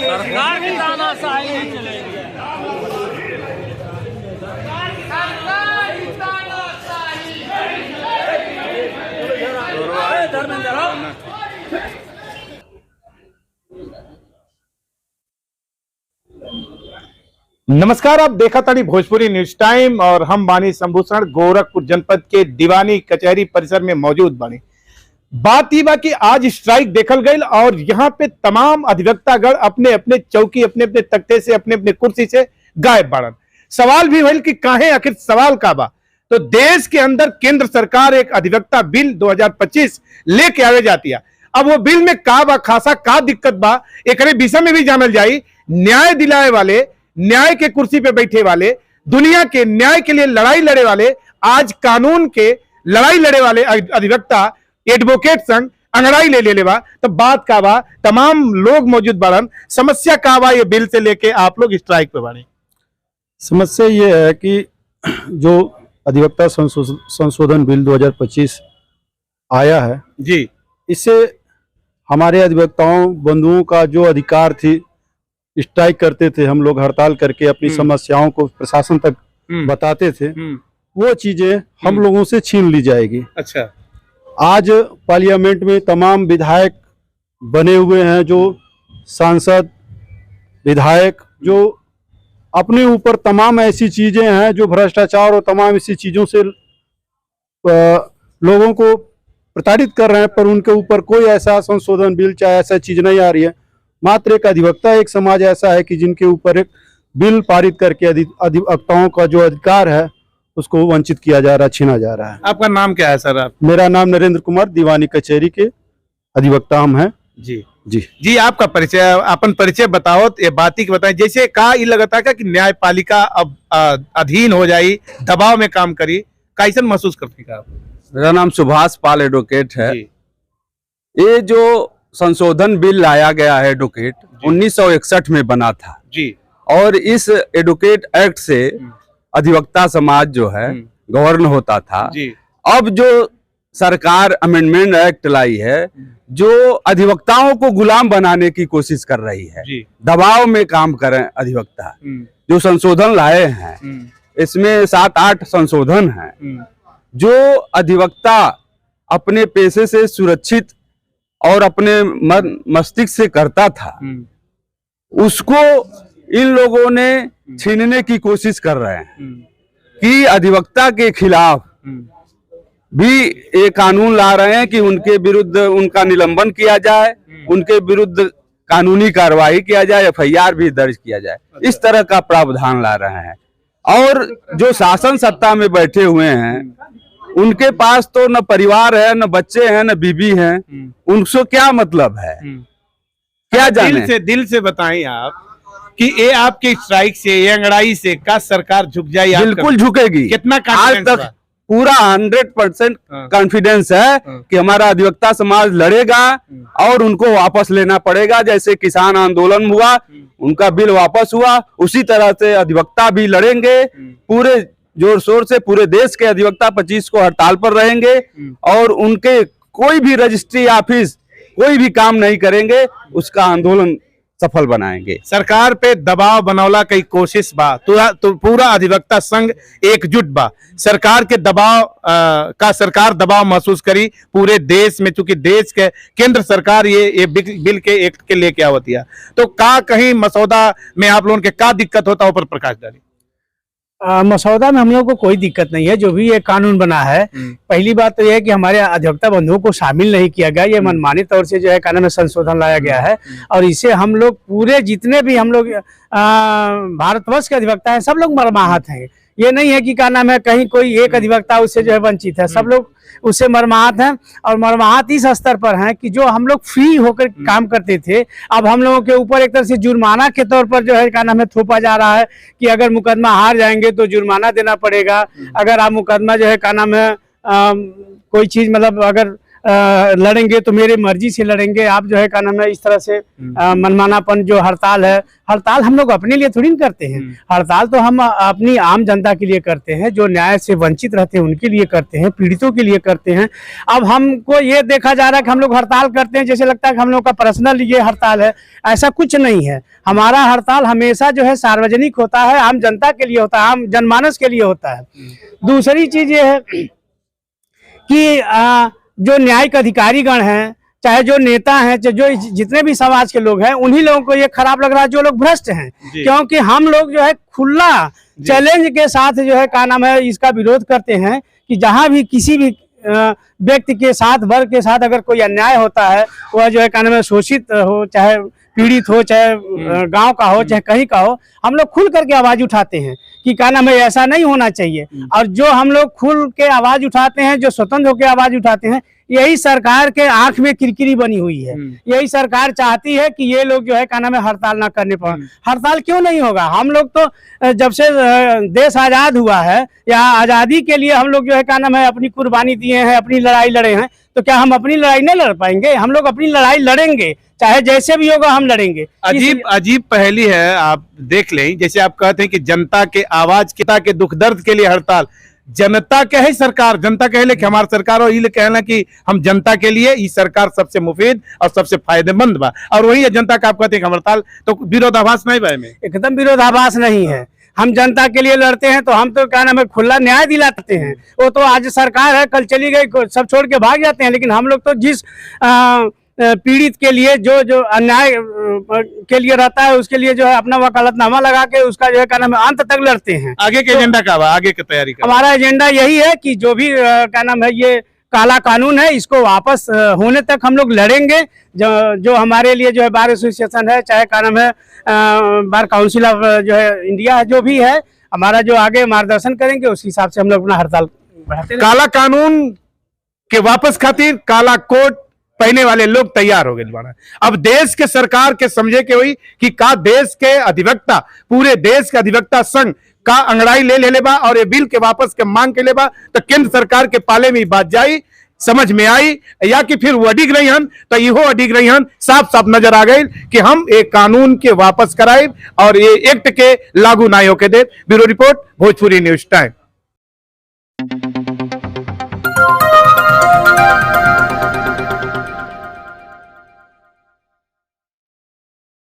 सरकार की तानाशाही नहीं चलेगी। नमस्कार, आप देखा ताड़ी भोजपुरी न्यूज टाइम और हम बानी संभूषण गोरखपुर जनपद के दीवानी कचहरी परिसर में मौजूद बानी। बात ये बा कि आज स्ट्राइक देखल गई और यहाँ पे तमाम अधिवक्तागण अपने अपने चौकी अपने अपने तख्ते से अपने अपने कुर्सी से गायब बाड़न। सवाल भी भइल कि काहे, आखिर सवाल का बा। तो देश के अंदर केंद्र सरकार एक अधिवक्ता बिल 2025 लेके आवे जाती है। अब वो बिल में का बा, खासा का दिक्कत बा, एक विषय में भी जानल जाई। न्याय दिलाए वाले, न्याय के कुर्सी पे बैठे वाले, दुनिया के न्याय के लिए लड़ाई लड़े वाले, आज कानून के लड़ाई लड़े वाले अधिवक्ता एडवोकेट संघ अंगड़ाई ले लेवा। तो बात का बा, तमाम लोग मौजूद बाड़न। समस्या का बा ये बिल से लेके आप लोग स्ट्राइक पे बाड़े? समस्या ये है कि जो अधिवक्ता संशोधन बिल 2025 आया है जी, इससे हमारे अधिवक्ताओं बंधुओं का जो अधिकार थी, स्ट्राइक करते थे हम लोग, हड़ताल करके अपनी समस्याओं को प्रशासन तक बताते थे, वो चीजें हम लोगों से छीन ली जाएगी। अच्छा, आज पार्लियामेंट में तमाम विधायक बने हुए हैं, जो सांसद विधायक जो अपने ऊपर तमाम ऐसी चीजें हैं जो भ्रष्टाचार और तमाम ऐसी चीजों से लोगों को प्रताड़ित कर रहे हैं, पर उनके ऊपर कोई ऐसा संशोधन बिल चाहे ऐसा चीज नहीं आ रही है। मात्र एक अधिवक्ता, एक समाज ऐसा है कि जिनके ऊपर एक बिल पारित करके अधिवक्ताओं का जो अधिकार है उसको वंचित किया जा रहा है, छीना जा रहा है। आपका नाम क्या है सर? आप? मेरा नाम नरेंद्र कुमार, दीवानी कचहरी के अधिवक्ता हम हैं। जी जी जी, आपका परिचय, अपन परिचय बताओ, ये बात ही बताएं। जैसे कहा ये लगता है कि न्यायपालिका अब अधीन हो जाई, दबाव में काम करी, कैसन महसूस करती का आप? मेरा नाम सुभाष पाल एडवोकेट है। ये जो संशोधन बिल लाया गया है एडवोकेट 1961 में बना था जी, और इस एडवोकेट एक्ट से अधिवक्ता समाज जो है गवर्न होता था जी। अब जो सरकार अमेंडमेंट एक्ट लाई है जो अधिवक्ताओं को गुलाम बनाने की कोशिश कर रही है जी। दबाव में काम करें अधिवक्ता। जो संशोधन लाए हैं इसमें 7-8 संशोधन हैं जो अधिवक्ता अपने पेशे से सुरक्षित और अपने मस्तिष्क से करता था, उसको इन लोगों ने छीनने की कोशिश कर रहे हैं कि अधिवक्ता के खिलाफ भी एक कानून ला रहे हैं कि उनके विरुद्ध उनका निलंबन किया जाए, उनके विरुद्ध कानूनी कार्रवाई किया जाए, एफआईआर भी दर्ज किया जाए। इस तरह का प्रावधान ला रहे हैं। और जो शासन सत्ता में बैठे हुए हैं उनके पास तो न परिवार है, न बच्चे हैं, न बीबी हैं, उनसे क्या मतलब है? क्या जाने? दिल से बताएं आप कि ये आपके स्ट्राइक से, ये अंगड़ाई से का सरकार झुक जाए? बिल्कुल झुकेगी। कितना आज तक पूरा 100% कॉन्फिडेंस है कि हमारा अधिवक्ता समाज लड़ेगा और उनको वापस लेना पड़ेगा। जैसे किसान आंदोलन हुआ, उनका बिल वापस हुआ, उसी तरह से अधिवक्ता भी लड़ेंगे। पूरे जोर शोर से पूरे देश के अधिवक्ता 25 को हड़ताल पर रहेंगे और उनके कोई भी रजिस्ट्री ऑफिस कोई भी काम नहीं करेंगे, उसका आंदोलन सफल बनाएंगे। सरकार पे दबाव बनौला की कोशिश बा, तो पूरा अधिवक्ता संघ एकजुट बा। सरकार के दबाव का सरकार दबाव महसूस करी पूरे देश में, चूंकि देश के केंद्र सरकार ये बिल के एक्ट के लेके आवती है। तो का कहीं मसौदा में आप लोगों के का दिक्कत होता है, ऊपर प्रकाश डाली? मसौदा में हम लोग को कोई दिक्कत नहीं है। जो भी ये कानून बना है, पहली बात तो यह है कि हमारे अधिवक्ता बंधुओं को शामिल नहीं किया गया। ये मनमानी तौर से जो है कानून में संशोधन लाया गया है और इसे हम लोग पूरे जितने भी हम लोग भारतवर्ष के अधिवक्ता हैं सब लोग मर्माहत हैं। ये नहीं है कि क्या नाम है कहीं कोई एक अधिवक्ता उससे जो है वंचित है, सब लोग उससे मर्माहत हैं। और मर्माहत इस स्तर पर हैं कि जो हम लोग फ्री होकर काम करते थे, अब हम लोगों के ऊपर एक तरह से जुर्माना के तौर पर जो है क्या नाम है थोपा जा रहा है कि अगर मुकदमा हार जाएंगे तो जुर्माना देना पड़ेगा। अगर आप मुकदमा जो है क्या नाम है कोई चीज मतलब अगर लड़ेंगे तो मेरे मर्जी से लड़ेंगे, आप जो है क्या नाम है इस तरह से मनमानापन जो हड़ताल है, हड़ताल हम लोग अपने लिए थोड़ी ना करते हैं, हड़ताल तो हम अपनी आम जनता के लिए करते हैं, जो न्याय से वंचित रहते हैं उनके लिए करते हैं, पीड़ितों के लिए करते हैं। अब हमको ये देखा जा रहा है कि हम लोग हड़ताल करते हैं जैसे लगता है कि हम लोग का पर्सनल ये हड़ताल है, ऐसा कुछ नहीं है। हमारा हड़ताल हमेशा जो है सार्वजनिक होता है, आम जनता के लिए होता है, आम जनमानस के लिए होता है। दूसरी चीज ये है कि जो न्यायिक अधिकारीगण हैं, चाहे जो नेता हैं, चाहे जो जितने भी समाज के लोग हैं, उन्हीं लोगों को ये खराब लग रहा है जो लोग भ्रष्ट हैं, क्योंकि हम लोग जो है खुला चैलेंज के साथ जो है क्या नाम है इसका विरोध करते हैं कि जहां भी किसी भी व्यक्ति के साथ, वर्ग के साथ अगर कोई अन्याय होता है, वह जो है क्या नाम है शोषित हो, चाहे पीड़ित हो, चाहे गांव का हो, चाहे कहीं का हो, हम लोग खुल करके आवाज उठाते हैं कि क्या नाम है ऐसा नहीं होना चाहिए। और जो हम लोग खुल के आवाज उठाते हैं, जो स्वतंत्र होकर आवाज उठाते हैं, यही सरकार के आंख में किरकिरी बनी हुई है। यही सरकार चाहती है कि ये लोग जो है क्या नाम है हड़ताल ना करने पाए। हड़ताल क्यों नहीं होगा? हम लोग तो जब से देश आजाद हुआ है, या आजादी के लिए हम लोग जो है क्या नाम है अपनी कुर्बानी दिए हैं, अपनी लड़ाई लड़े हैं, तो क्या हम अपनी लड़ाई नहीं लड़ पाएंगे? हम लोग अपनी लड़ाई लड़ेंगे, चाहे जैसे भी होगा हम लड़ेंगे। अजीब पहेली है, आप देख लें, जैसे आप कहते हैं कि जनता के आवाज के दुख दर्द के लिए हड़ताल, जनता के है सरकार, जनता कहे ले कि हमारी सरकार, और ये कहना कि हम जनता के लिए ये सरकार सबसे मुफीद और सबसे फायदेमंद बा, और वही है जनता का आप कहते हैं कि हड़ताल, तो विरोधाभास नहीं बा में? एकदम विरोधाभास नहीं है। हम जनता के लिए लड़ते हैं तो हम तो क्या नाम है खुला न्याय दिलाते हैं। वो तो आज सरकार है, कल चली गई, सब छोड़ के भाग जाते हैं, लेकिन हम लोग तो जिस पीड़ित के लिए जो अन्याय के लिए रहता है, उसके लिए जो है अपना वकालतनामा लगा के उसका जो है क्या नाम है अंत तक लड़ते हैं। आगे के एजेंडा का आगे की तैयारी का हमारा एजेंडा यही है कि जो भी क्या नाम है ये काला कानून है, इसको वापस होने तक हम लोग लड़ेंगे। जो हमारे लिए जो है बार एसोसिएशन है, चाहे क्या नाम है बार काउंसिल ऑफ जो है इंडिया है, जो भी है, हमारा जो आगे मार्गदर्शन करेंगे उस हिसाब से हम लोग अपना हड़ताल बढ़ाते रहेंगे। काला कानून के वापस खातिर काला कोट पहने वाले लोग तैयार हो गए बाड़ा। अब देश के सरकार के समझे के हुई कि का देश के अधिवक्ता, पूरे देश के अधिवक्ता संघ का अंगड़ाई ले बा और ये बिल के वापस के मांग के ले बा, तो केंद्र सरकार के पाले में बात जाई, समझ में आई, या कि फिर वो अडिग रही हन, तो इहो अडिग रही हन। साफ साफ नजर आ गई कि हम एक कानून के वापस कराए और ये एक्ट के लागू ना होके दे। Bureau report, Bhojpuri news time.